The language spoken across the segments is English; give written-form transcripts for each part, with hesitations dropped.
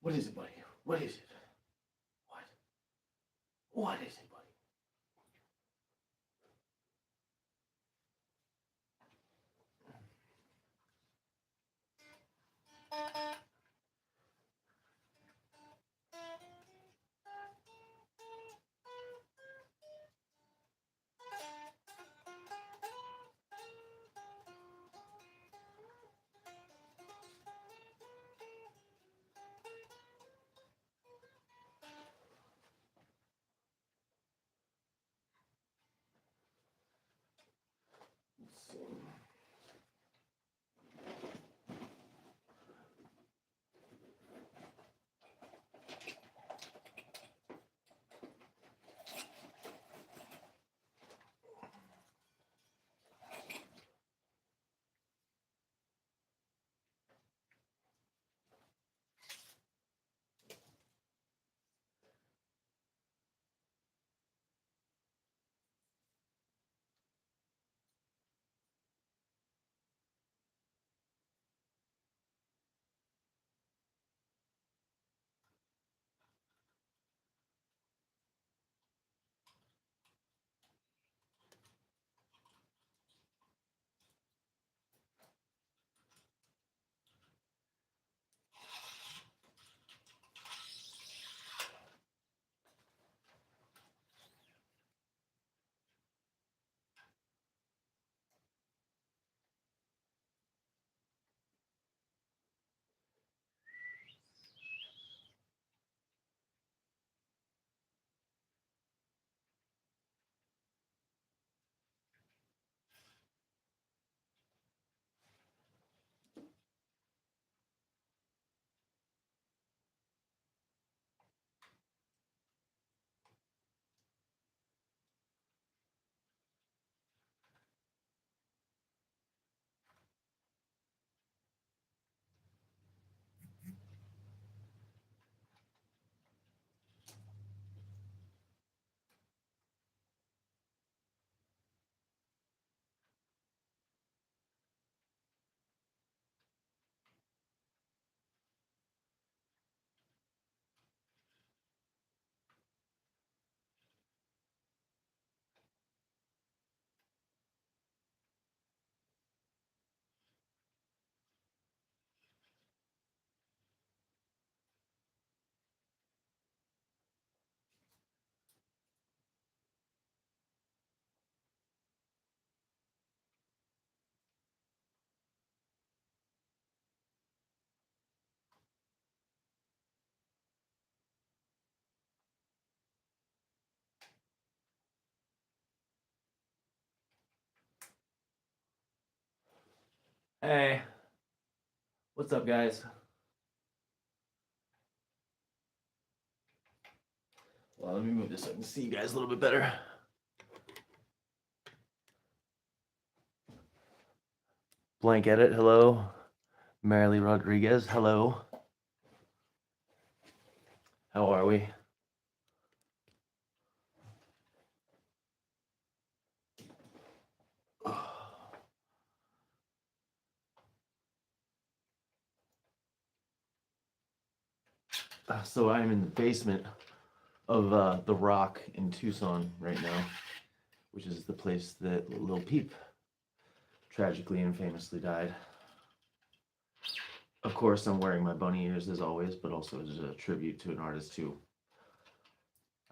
What is it, buddy? What is it? What? What is it, buddy? Let's see. Hey, what's up, guys? Well, let me move this so I can see you guys a little bit better. Blank edit, hello. Marilee Rodriguez, hello. How are we? So I'm in the basement of the Rock in Tucson right now, which is the place that Lil Peep tragically and famously died. Of course, I'm wearing my bunny ears as always, but also as a tribute to an artist who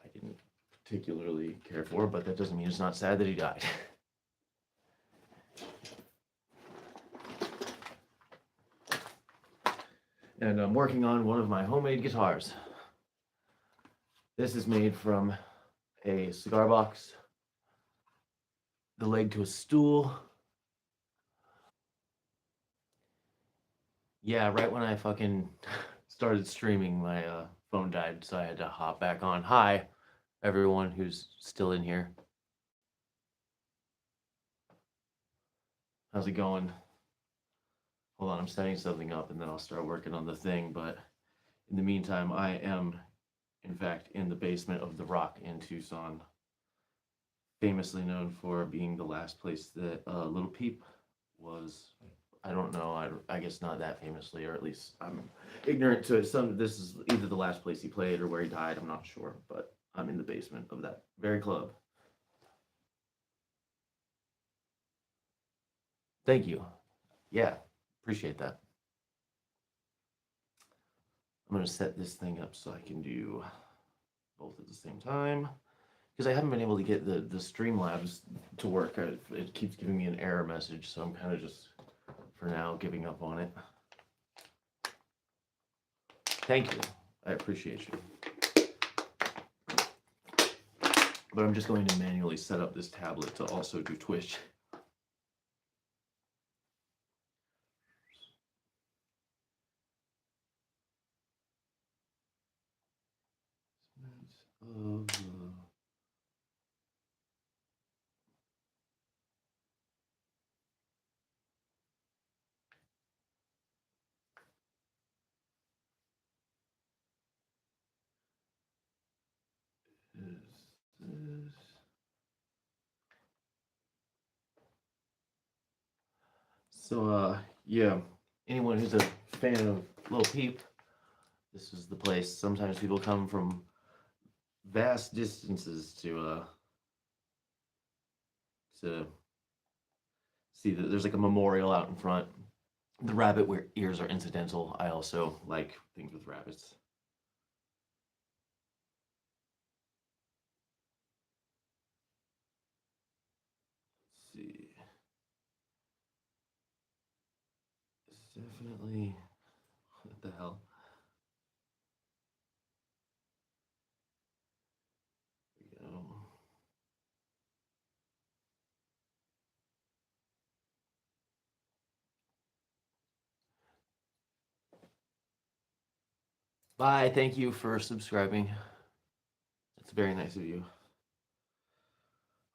I didn't particularly care for, but that doesn't mean it's not sad that he died. And I'm working on one of my homemade guitars. This is made from a cigar box, the leg to a stool. Yeah, right when I fucking started streaming, my phone died, so I had to hop back on. Hi, everyone who's still in here. How's it going? Hold on, I'm setting something up and then I'll start working on the thing. But in the meantime, I am, in fact, in the basement of the Rock in Tucson, famously known for being the last place that Little Peep was I don't know. I guess not that famously, or at least I'm ignorant to it. This is either the last place he played or where he died. I'm not sure, but I'm in the basement of that very club. Thank you. Yeah, appreciate that. I'm gonna set this thing up so I can do both at the same time because I haven't been able to get the Streamlabs to work. It keeps giving me an error message, so I'm kind of just for now giving up on it. Thank you. I appreciate you. But I'm just going to manually set up this tablet to also do Twitch. Of, is this. So, yeah, anyone who's a fan of Lil Peep, this is the place. Sometimes people come from vast distances to see that there's like a memorial out in front. The rabbit ears are incidental. I also like things with rabbits. Let's see. It's definitely. What the hell? There we go. Bye. Thank you for subscribing. It's very nice of you.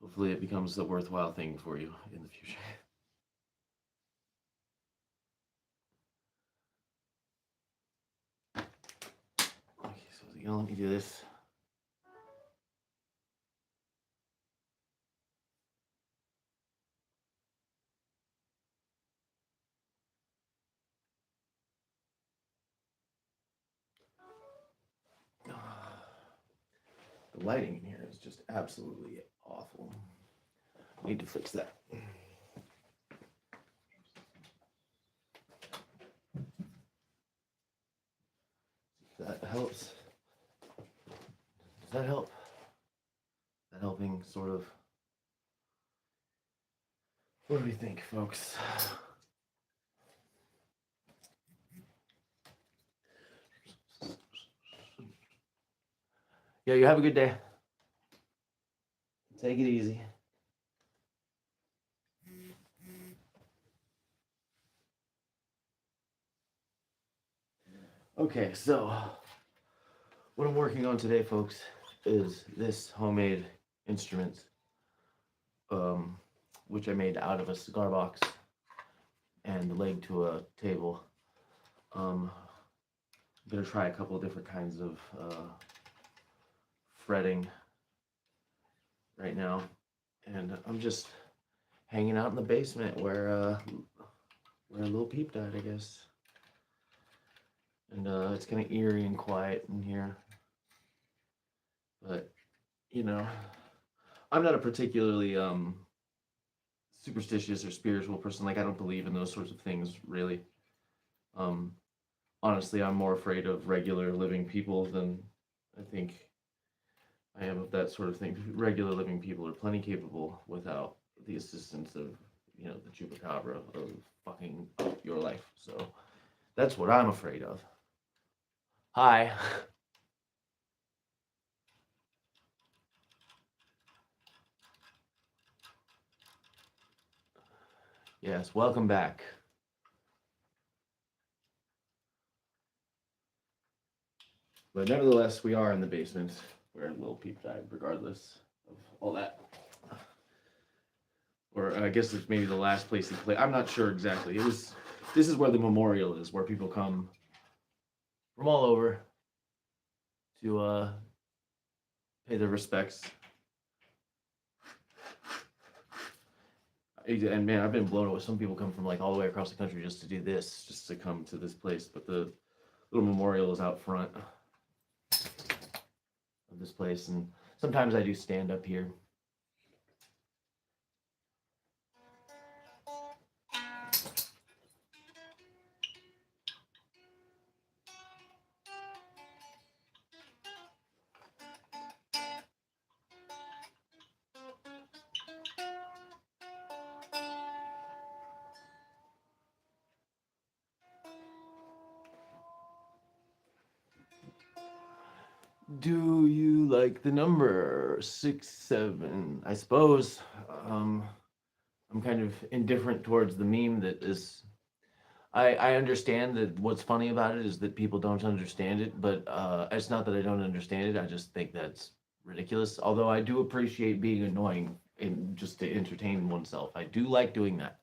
Hopefully, it becomes a worthwhile thing for you in the future. Okay, so is he gonna let me do this? The lighting in here is just absolutely awful. Need to fix that. That helps. Does that help? Is that helping, sort of? What do we think, folks? Yeah, you have a good day. Take it easy. Okay, so what I'm working on today, folks, is this homemade instrument, which I made out of a cigar box and the leg to a table. I'm gonna try a couple of different kinds of fretting right now, and I'm just hanging out in the basement where Lil Peep died, I guess. And it's kind of eerie and quiet in here. But, you know, I'm not a particularly superstitious or spiritual person. Like, I don't believe in those sorts of things, really. Um, Honestly, I'm more afraid of regular living people than I think I am of that sort of thing. Regular living people are plenty capable without the assistance of, the chupacabra of fucking up your life. So that's what I'm afraid of. Hi. Yes, welcome back. But nevertheless, we are in the basement where Lil Peep died, regardless of all that. Or I guess it's maybe the last place he played. I'm not sure exactly. This is where the memorial is, where people come from all over to pay their respects. And man, I've been blown away. Some people come from like all the way across the country just to do this, just to come to this place. But the little memorial is out front of this place, and sometimes I do stand up here. Do you like the number 6 7? I suppose I'm kind of indifferent towards the meme that is. I understand that what's funny about it is that people don't understand it, but it's not that I don't understand it. I just think that's ridiculous. Although I do appreciate being annoying and just to entertain oneself. I do like doing that.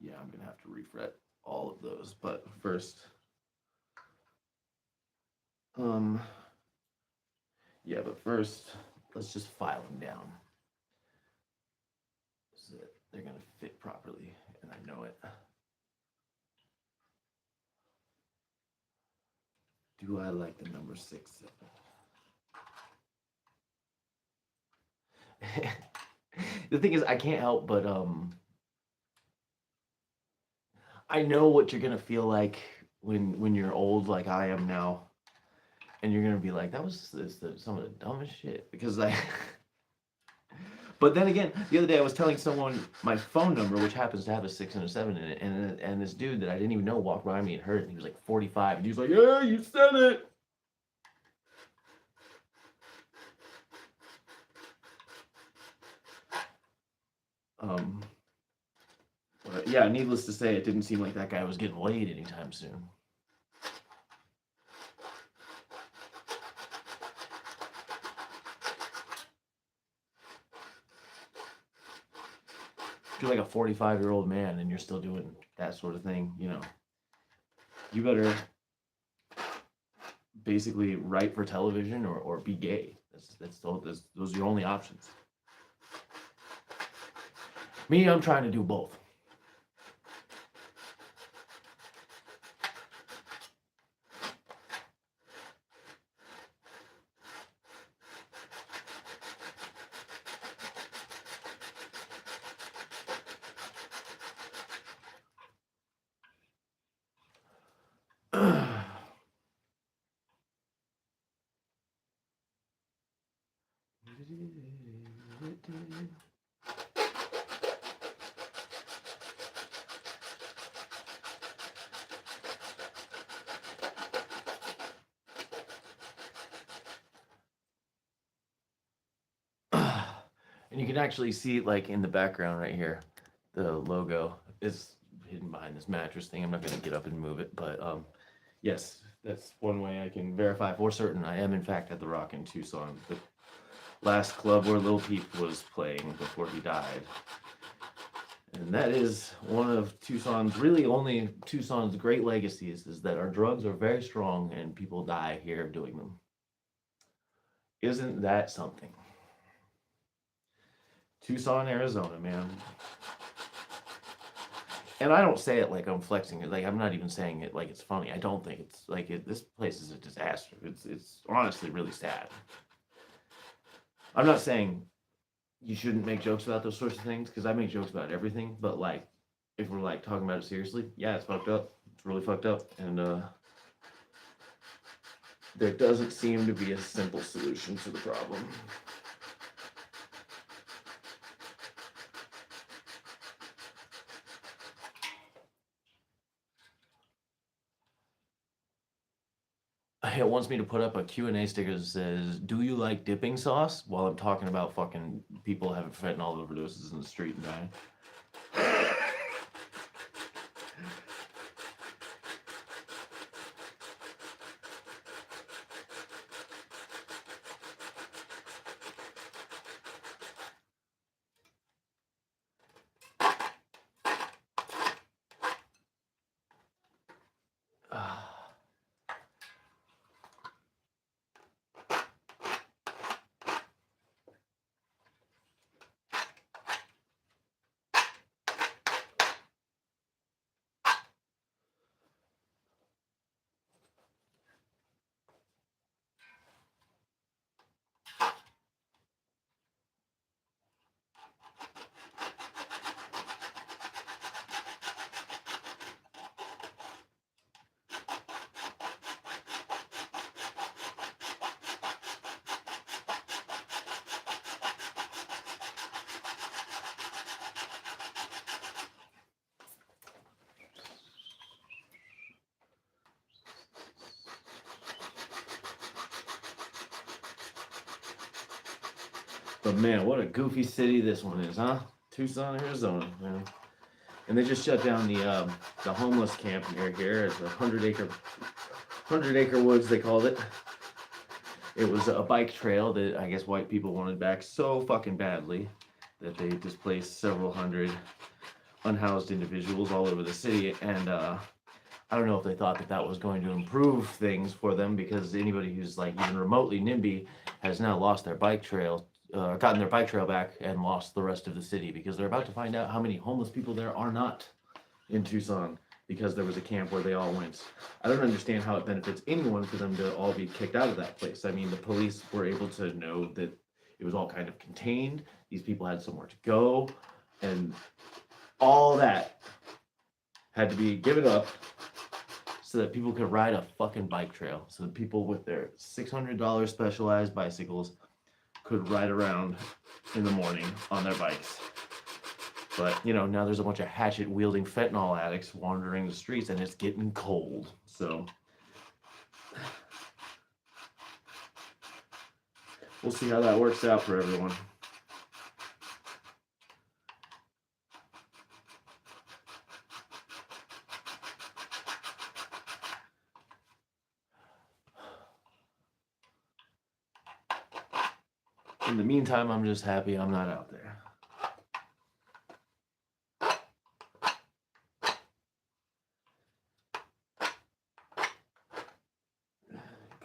Yeah, I'm gonna have to refret all of those, but first, um, yeah, but first, let's just file them down so that they're gonna fit properly, and I know it. Do I like the number 6 7? The thing is, I can't help but I know what you're gonna feel like when you're old, like I am now, and you're gonna be like, that was some of the dumbest shit because I. But then again, the other day I was telling someone my phone number, which happens to have a 6 and a 7 in it, and this dude that I didn't even know walked by me and heard it, and he was like 45, and he was like, "Yeah, you said it." Um, but yeah, needless to say, it didn't seem like that guy was getting laid anytime soon. If you're like a 45-year-old man and you're still doing that sort of thing, you better basically write for television or be gay. Those are your only options. Me, I'm trying to do both. And you can actually see, like in the background right here, the logo is hidden behind this mattress thing. I'm not going to get up and move it, but yes, that's one way I can verify for certain I am in fact at the Rock in Tucson, the last club where Lil Peep was playing before he died. And that is one of Tucson's, really only Tucson's great legacies, is that our drugs are very strong and people die here doing them. Isn't that something? Tucson, Arizona, man. And I don't say it like I'm flexing it. Like I'm not even saying it like it's funny. I don't think it's like it. This place is a disaster. It's honestly really sad. I'm not saying you shouldn't make jokes about those sorts of things because I make jokes about everything. But like, if we're like talking about it seriously, yeah, it's fucked up. It's really fucked up, and there doesn't seem to be a simple solution to the problem. it wants me to put up a Q&A sticker that says, "Do you like dipping sauce?" while I'm talking about fucking people having fentanyl overdoses in the street and dying. But man, what a goofy city this one is, huh? Tucson, Arizona, man. And they just shut down the homeless camp near here. It's a 100 acre woods, they called it. It was a bike trail that I guess white people wanted back so fucking badly that they displaced several hundred unhoused individuals all over the city. And I don't know if they thought that that was going to improve things for them, because anybody who's like even remotely NIMBY has now lost their bike trail, gotten their bike trail back and lost the rest of the city, because they're about to find out how many homeless people there are not in Tucson, because there was a camp where they all went. I don't understand how it benefits anyone for them to all be kicked out of that place. I mean, the police were able to know that it was all kind of contained. These people had somewhere to go, and all that had to be given up so that people could ride a fucking bike trail. So that people with their $600 specialized bicycles could ride around in the morning on their bikes. But, you know, now there's a bunch of hatchet-wielding fentanyl addicts wandering the streets, and it's getting cold. So we'll see how that works out for everyone. In the meantime, I'm just happy I'm not out there.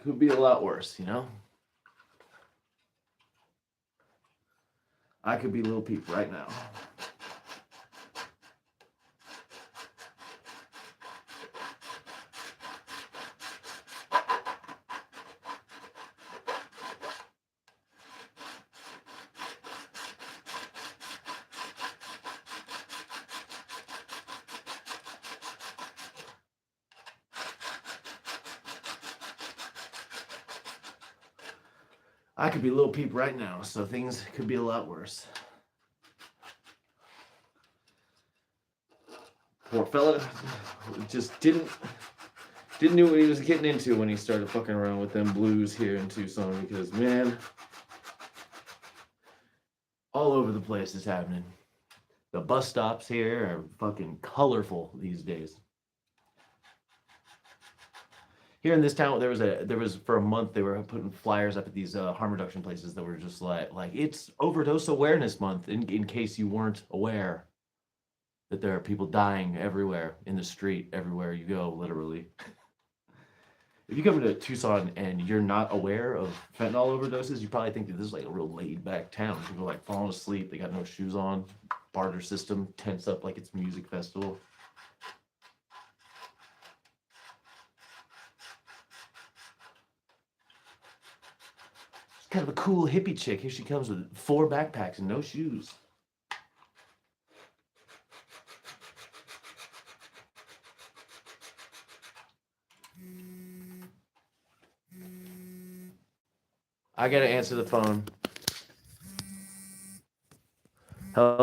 Could be a lot worse, you know? I could be Little Peep right now. I could be Little Peep right now, so things could be a lot worse. Poor fella just didn't know what he was getting into when he started fucking around with them blues here in Tucson, because man, all over the place is happening. The bus stops here are fucking colorful these days. Here in this town, there was for a month they were putting flyers up at these harm reduction places that were just like it's overdose awareness month, in case you weren't aware that there are people dying everywhere in the street, everywhere you go, literally. If you come to Tucson and you're not aware of fentanyl overdoses, you probably think that this is like a real laid back town. People are like falling asleep, they got no shoes on, barter system, tense up like it's music festival. Kind of a cool hippie chick. Here she comes with 4 backpacks and no shoes. I gotta answer the phone. Hello?